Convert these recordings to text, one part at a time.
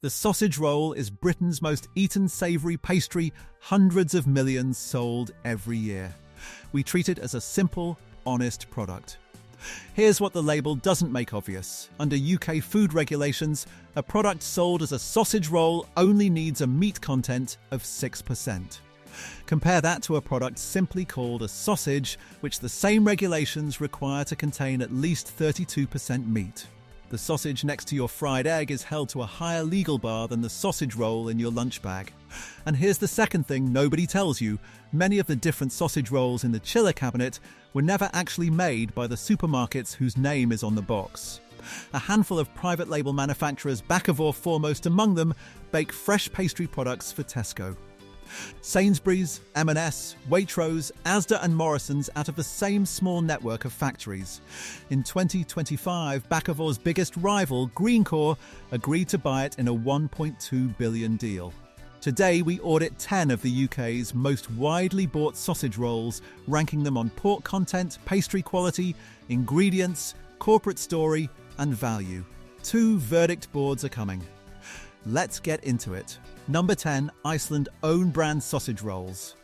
The sausage roll is Britain's most eaten savoury pastry, hundreds of millions sold every year. We treat it as a simple, honest product. Here's what the label doesn't make obvious. Under UK food regulations, a product sold as a sausage roll only needs a meat content of 6%. Compare that to a product simply called a sausage, which the same regulations require to contain at least 32% meat. The sausage next to your fried egg is held to a higher legal bar than the sausage roll in your lunch bag. And here's the second thing nobody tells you. Many of the different sausage rolls in the chiller cabinet were never actually made by the supermarkets whose name is on the box. A handful of private label manufacturers, Bakkavor foremost among them, bake fresh pastry products for Tesco. Sainsbury's, M&S, Waitrose, Asda and Morrisons out of the same small network of factories. In 2025, Bakkavor's biggest rival, Greencore, agreed to buy it in a $1.2 billion deal. Today, we audit 10 of the UK's most widely bought sausage rolls, ranking them on pork content, pastry quality, ingredients, corporate story, and value. 2 verdict boards are coming. Let's get into it. Number 10, Iceland own brand sausage rolls.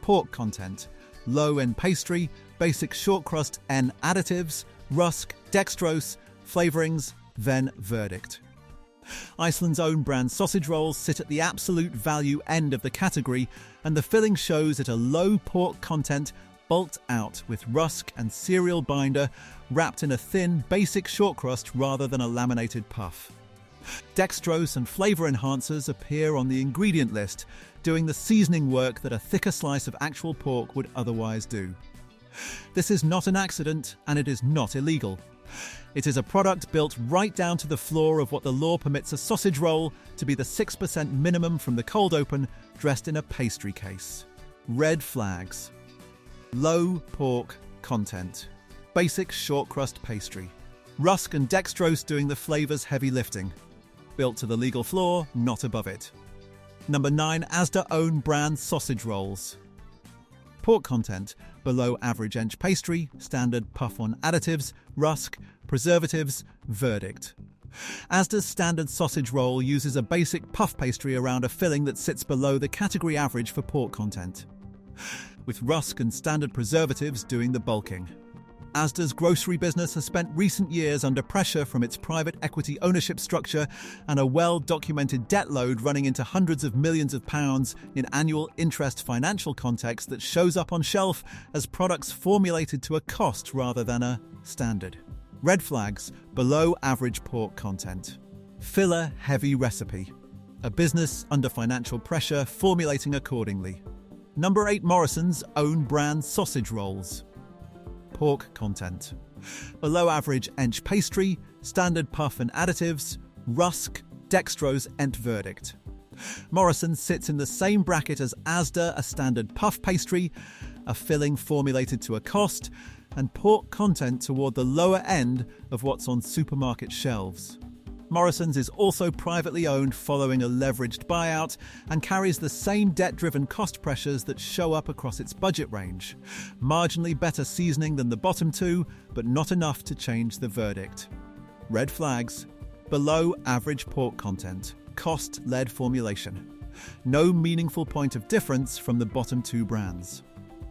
Pork content, low in pastry, basic shortcrust and additives, rusk, dextrose, flavourings, then verdict. Iceland's own brand sausage rolls sit at the absolute value end of the category, and the filling shows at a low pork content, bulked out with rusk and cereal binder, wrapped in a thin, basic shortcrust rather than a laminated puff. Dextrose and flavour enhancers appear on the ingredient list, doing the seasoning work that a thicker slice of actual pork would otherwise do. This is not an accident, and it is not illegal. It is a product built right down to the floor of what the law permits a sausage roll to be the 6% minimum from the cold open, dressed in a pastry case. Red flags. Low pork content. Basic short crust pastry. Rusk and dextrose doing the flavour's heavy lifting. Built to the legal floor, not above it. Number 9, Asda own brand sausage rolls. Pork content, below average inch pastry, standard puff on additives, rusk, preservatives, verdict. Asda's standard sausage roll uses a basic puff pastry around a filling that sits below the category average for pork content, with rusk and standard preservatives doing the bulking. Asda's grocery business has spent recent years under pressure from its private equity ownership structure and a well-documented debt load running into hundreds of millions of pounds in annual interest financial context that shows up on shelf as products formulated to a cost rather than a standard. Red flags, below average pork content. Filler-heavy recipe. A business under financial pressure formulating accordingly. Number 8, Morrisons own brand sausage rolls. Pork content. Below average inch pastry, standard puff and additives, rusk, dextrose, and verdict. Morrisons sits in the same bracket as Asda, a standard puff pastry, a filling formulated to a cost, and pork content toward the lower end of what's on supermarket shelves. Morrisons is also privately owned following a leveraged buyout and carries the same debt-driven cost pressures that show up across its budget range. Marginally better seasoning than the bottom 2, but not enough to change the verdict. Red flags. Below average pork content. Cost-led formulation. No meaningful point of difference from the bottom 2 brands.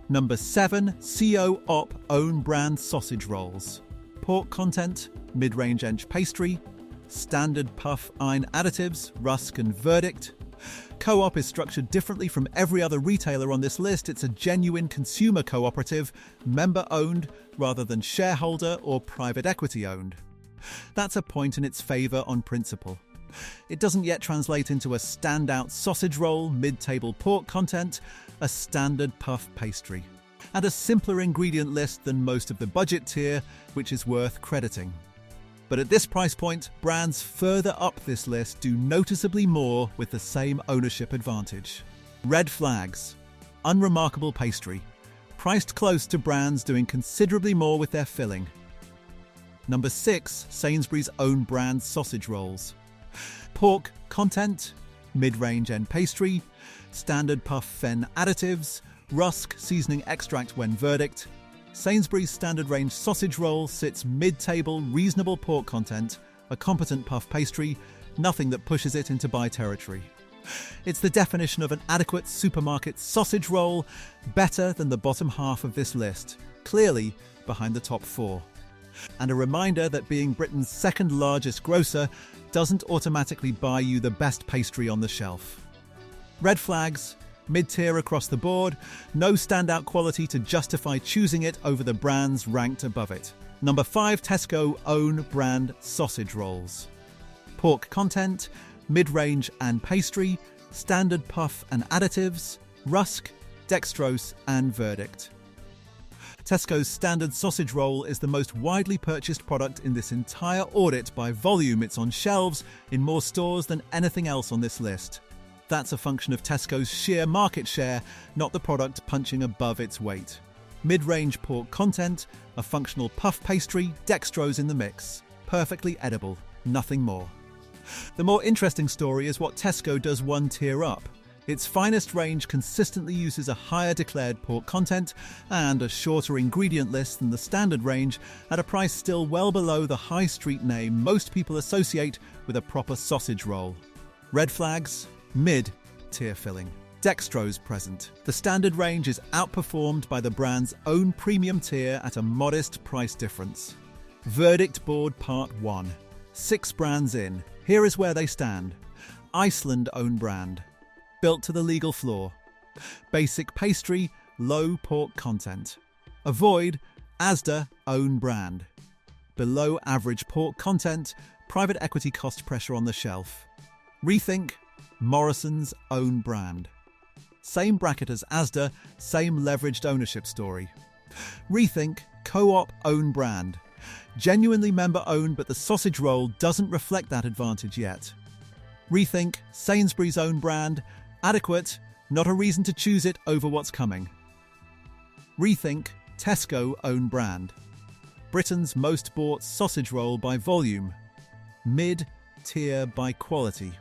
Number 7, CO Op own brand sausage rolls. Pork content, mid-range inch pastry, standard puff iron additives, rusk and verdict. Co-op is structured differently from every other retailer on this list. It's a genuine consumer cooperative, member-owned rather than shareholder or private equity-owned. That's a point in its favour on principle. It doesn't yet translate into a standout sausage roll, mid-table pork content, a standard puff pastry, and a simpler ingredient list than most of the budget tier, which is worth crediting. But at this price point, brands further up this list do noticeably more with the same ownership advantage. Red flags. Unremarkable pastry. Priced close to brands doing considerably more with their filling. Number 6, Sainsbury's own brand sausage rolls. Pork content, mid-range end pastry, standard puff fen additives, rusk seasoning extract when verdict. Sainsbury's standard range sausage roll sits mid-table reasonable pork content, a competent puff pastry, nothing that pushes it into buy territory. It's the definition of an adequate supermarket sausage roll, better than the bottom half of this list, clearly behind the top 4. And a reminder that being Britain's second largest grocer doesn't automatically buy you the best pastry on the shelf. Red flags, mid-tier across the board, no standout quality to justify choosing it over the brands ranked above it. Number 5, Tesco own brand sausage rolls. Pork content, mid-range and pastry, standard puff and additives, rusk, dextrose and verdict. Tesco's standard sausage roll is the most widely purchased product in this entire audit by volume. It's on shelves in more stores than anything else on this list. That's a function of Tesco's sheer market share, not the product punching above its weight. Mid-range pork content, a functional puff pastry, dextrose in the mix. Perfectly edible, nothing more. The more interesting story is what Tesco does one tier up. Its finest range consistently uses a higher declared pork content and a shorter ingredient list than the standard range at a price still well below the high street name most people associate with a proper sausage roll. Red flags, mid-tier filling. Dextrose present. The standard range is outperformed by the brand's own premium tier at a modest price difference. Verdict board part 1. 6 brands in. Here is where they stand. Iceland own brand. Built to the legal floor. Basic pastry, low pork content. Avoid Asda own brand. Below average pork content, private equity cost pressure on the shelf. Rethink Morrisons own brand. Same bracket as Asda, same leveraged ownership story. Rethink Co-op own brand. Genuinely member owned, but the sausage roll doesn't reflect that advantage yet. Rethink Sainsbury's own brand. Adequate, not a reason to choose it over what's coming. Rethink Tesco own brand. Britain's most bought sausage roll by volume. Mid-tier by quality.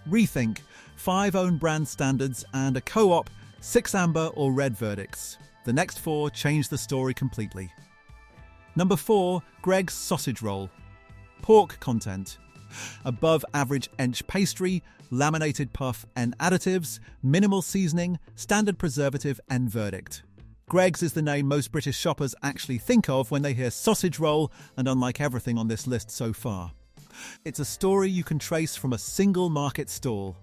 Rethink 5 own brand standards and a co-op, 6 amber or red verdicts. The next 4 change the story completely. Number 4, Greggs sausage roll. Pork content. Above average ench pastry, laminated puff and additives, minimal seasoning, standard preservative and verdict. Greggs is the name most British shoppers actually think of when they hear sausage roll, and unlike everything on this list so far. It's a story you can trace from a single market stall.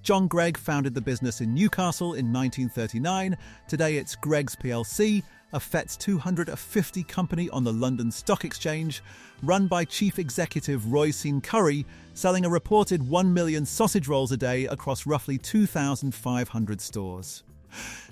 John Gregg founded the business in Newcastle in 1939. Today it's Greggs plc, a FTSE 250 company on the London Stock Exchange, run by Chief Executive Roy Sean Curry, selling a reported 1 million sausage rolls a day across roughly 2,500 stores.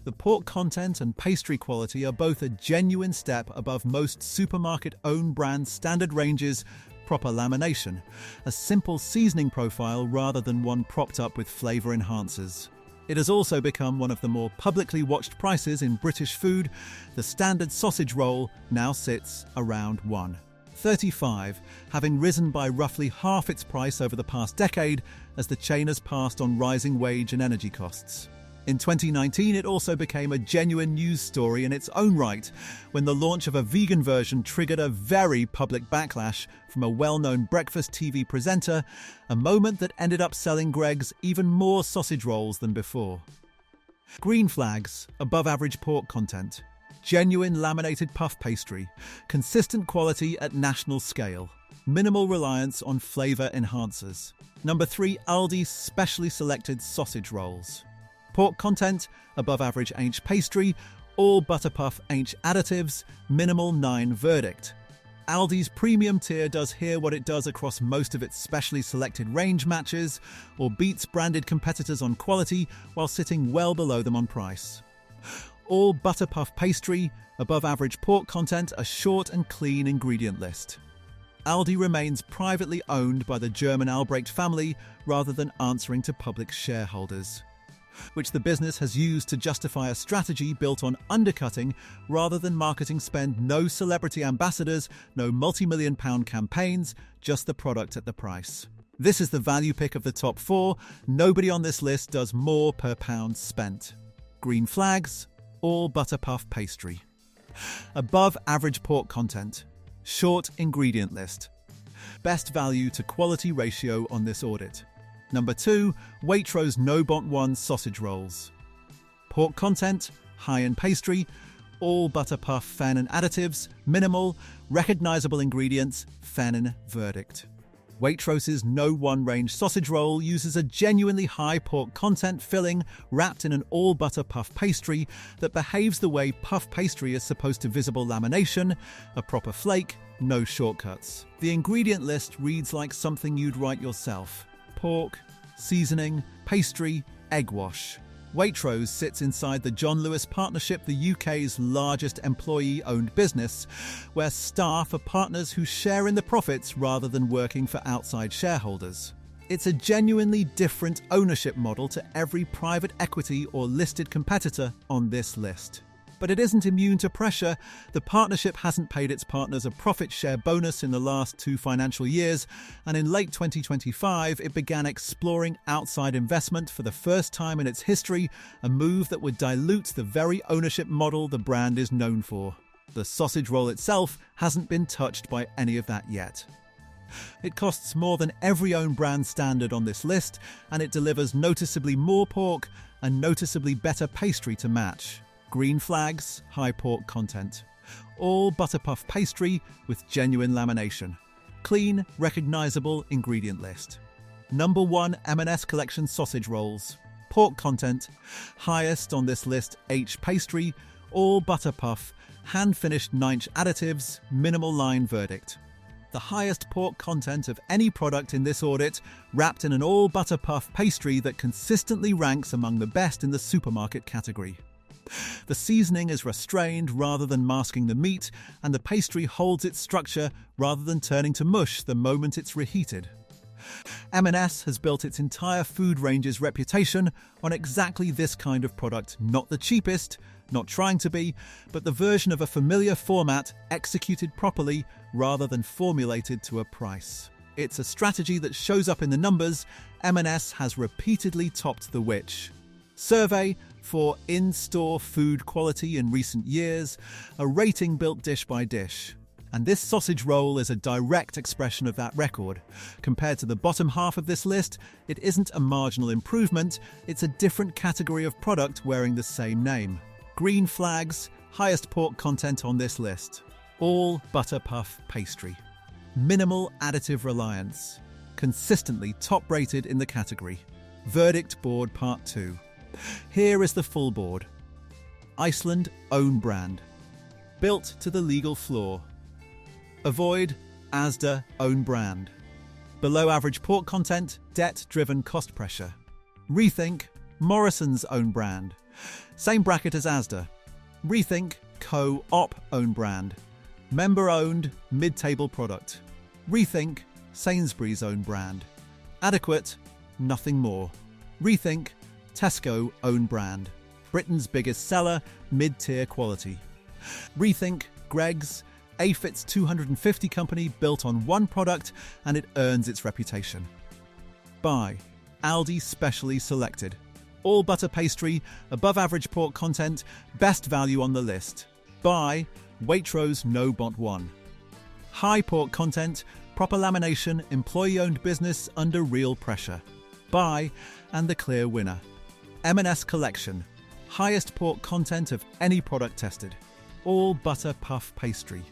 The pork content and pastry quality are both a genuine step above most supermarket own brand standard ranges. Proper lamination, a simple seasoning profile rather than one propped up with flavour enhancers. It has also become one of the more publicly watched prices in British food. The standard sausage roll now sits around £1.35, having risen by roughly half its price over the past decade as the chain has passed on rising wage and energy costs. In 2019, it also became a genuine news story in its own right, when the launch of a vegan version triggered a very public backlash from a well-known breakfast TV presenter, a moment that ended up selling Greggs even more sausage rolls than before. Green flags, above average pork content, genuine laminated puff pastry, consistent quality at national scale, minimal reliance on flavour enhancers. Number 3, Aldi's specially selected sausage rolls. Pork content, above average ench pastry, all butter puff ench additives, minimal 9 verdict. Aldi's premium tier does here what it does across most of its specially selected range matches, or beats branded competitors on quality while sitting well below them on price. All butter puff pastry, above average pork content, a short and clean ingredient list. Aldi remains privately owned by the German Albrecht family rather than answering to public shareholders, which the business has used to justify a strategy built on undercutting rather than marketing spend. No celebrity ambassadors, no multi-million pound campaigns, just the product at the price. This is the value pick of the top 4. Nobody on this list does more per pound spent. Green flags, all butter puff pastry. Above average pork content. Short ingredient list. Best value to quality ratio on this audit. Number 2, Waitrose No Bont 1 sausage rolls. Pork content, high in pastry, all butter puff Fenin additives, minimal, recognizable ingredients, Fenin verdict. Waitrose's No One Range sausage roll uses a genuinely high pork content filling wrapped in an all-butter puff pastry that behaves the way puff pastry is supposed to: visible lamination, a proper flake, no shortcuts. The ingredient list reads like something you'd write yourself. Pork, seasoning, pastry, egg wash. Waitrose sits inside the John Lewis Partnership, the UK's largest employee-owned business, where staff are partners who share in the profits rather than working for outside shareholders. It's a genuinely different ownership model to every private equity or listed competitor on this list. But it isn't immune to pressure. The partnership hasn't paid its partners a profit share bonus in the last 2 financial years, and in late 2025 it began exploring outside investment for the first time in its history, a move that would dilute the very ownership model the brand is known for. The sausage roll itself hasn't been touched by any of that yet. It costs more than every own brand standard on this list, and it delivers noticeably more pork and noticeably better pastry to match. Green flags, high pork content. All butter puff pastry with genuine lamination. Clean, recognizable ingredient list. Number 1 M&S Collection sausage rolls. Pork content. Highest on this list, H pastry, all butter puff, hand-finished 9-inch additives, minimal line verdict. The highest pork content of any product in this audit, wrapped in an all butter puff pastry that consistently ranks among the best in the supermarket category. The seasoning is restrained rather than masking the meat, and the pastry holds its structure rather than turning to mush the moment it's reheated. M&S has built its entire food range's reputation on exactly this kind of product, not the cheapest, not trying to be, but the version of a familiar format executed properly rather than formulated to a price. It's a strategy that shows up in the numbers. M&S has repeatedly topped the Which? Survey for in-store food quality in recent years, a rating built dish by dish. And this sausage roll is a direct expression of that record. Compared to the bottom half of this list, it isn't a marginal improvement, it's a different category of product wearing the same name. Green flags, highest pork content on this list. All butter puff pastry. Minimal additive reliance. Consistently top-rated in the category. Verdict Board Part 2. Here is the full board. Iceland own brand. Built to the legal floor. Avoid Asda own brand. Below average pork content, debt-driven cost pressure. Rethink Morrisons own brand. Same bracket as Asda. Rethink Co-op own brand. Member-owned mid-table product. Rethink Sainsbury's own brand. Adequate, nothing more. Rethink Tesco own brand. Britain's biggest seller, mid-tier quality. Rethink Greggs, AFIT's 250 company built on one product, and it earns its reputation. Buy Aldi specially selected. All butter pastry, above average pork content, best value on the list. Buy Waitrose No Bont 1. High pork content, proper lamination, employee-owned business under real pressure. Buy, and the clear winner. M&S Collection, highest pork content of any product tested. All butter puff pastry.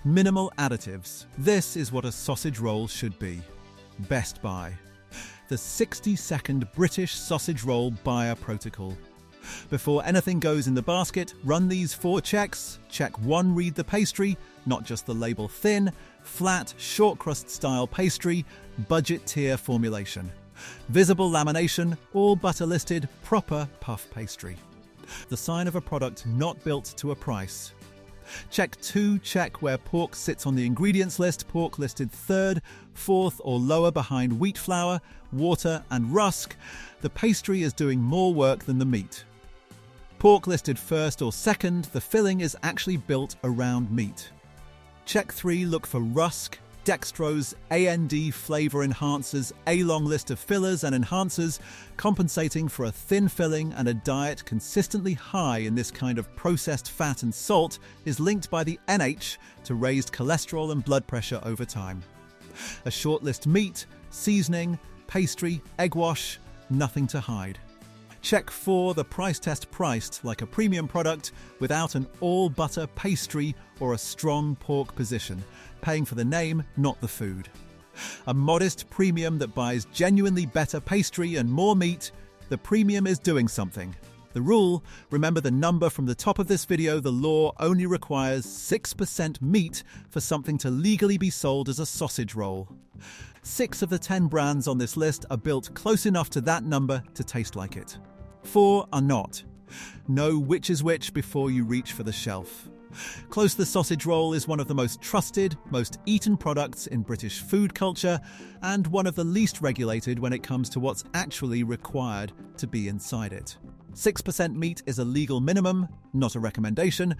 Minimal additives. This is what a sausage roll should be. Best Buy. The 60-second British sausage roll buyer protocol. Before anything goes in the basket, run these 4 checks. Check 1, read the pastry, not just the label. Thin, flat, shortcrust style pastry, budget tier formulation. Visible lamination, all butter listed, proper puff pastry. The sign of a product not built to a price. Check 2, check where pork sits on the ingredients list, pork listed 3rd, 4th or lower behind wheat flour, water and rusk. The pastry is doing more work than the meat. Pork listed 1st or 2nd, the filling is actually built around meat. Check 3, look for rusk, dextrose, AND flavour enhancers, a long list of fillers and enhancers, compensating for a thin filling, and a diet consistently high in this kind of processed fat and salt is linked by the NH to raised cholesterol and blood pressure over time. A shortlist meat, seasoning, pastry, egg wash, nothing to hide. Check 4, the price test priced like a premium product without an all-butter pastry or a strong pork position, paying for the name, not the food. A modest premium that buys genuinely better pastry and more meat, the premium is doing something. The rule, remember the number from the top of this video, the law only requires 6% meat for something to legally be sold as a sausage roll. 6 of the 10 brands on this list are built close enough to that number to taste like it. 4 are not. Know which is which before you reach for the shelf. Close the sausage roll is one of the most trusted, most eaten products in British food culture and one of the least regulated when it comes to what's actually required to be inside it. 6% meat is a legal minimum, not a recommendation,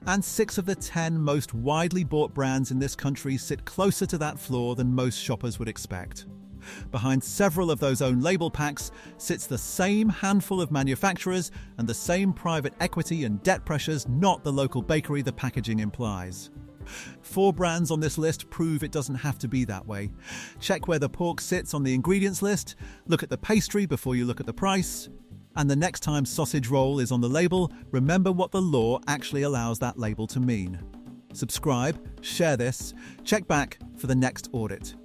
and 6 of the 10 most widely bought brands in this country sit closer to that floor than most shoppers would expect. Behind several of those own label packs sits the same handful of manufacturers and the same private equity and debt pressures, not the local bakery the packaging implies. 4 brands on this list prove it doesn't have to be that way. Check where the pork sits on the ingredients list, look at the pastry before you look at the price, and the next time sausage roll is on the label, remember what the law actually allows that label to mean. Subscribe, share this, check back for the next audit.